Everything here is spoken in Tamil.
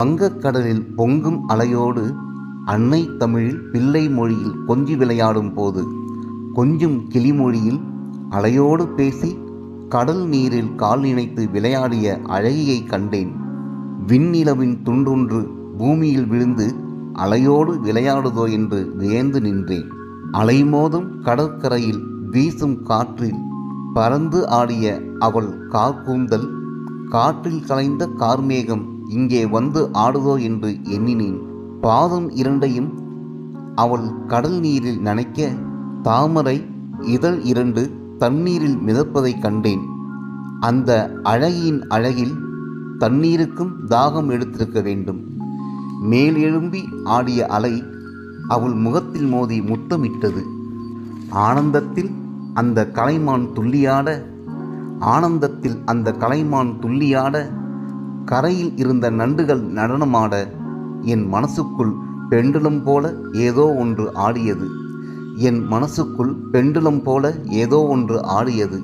வங்கக்கடலில் பொங்கும் அலையோடு அன்னை தமிழில் பிள்ளை மொழியில் கொஞ்சி விளையாடும் போது கொஞ்சும் கிளிமொழியில் அலையோடு பேசி கடல் நீரில் கால் இணைத்து விளையாடிய அழகியை கண்டேன். விண்ணிலவின் துண்டொன்று பூமியில் விழுந்து அலையோடு விளையாடுதோ என்று வியந்து நின்றேன். அலைமோதும் கடற்கரையில் வீசும் காற்றில் பறந்து ஆடிய அவள் கார்கூந்தல் காற்றில் கலைந்த கார்மேகம் இங்கே வந்து ஆடுதோ என்று எண்ணினேன். பாதம் இரண்டையும் அவள் கடல் நீரில் நனைக்க தாமரை இதழ் இரண்டு தண்ணீரில் மிதப்பதைக் கண்டேன். அந்த அழகியின் அழகில் தண்ணீருக்கும் தாகம் எடுத்திருக்க வேண்டும். மேல் எழும்பி ஆடிய அலை அவள் முகத்தில் மோதி முத்தமிட்டது. ஆனந்தத்தில் அந்த கலைமான் துள்ளியாட கரையில் இருந்த நண்டுகள் நடனமாட என் மனசுக்குள் பெண்டுலம் போல ஏதோ ஒன்று ஆடியது.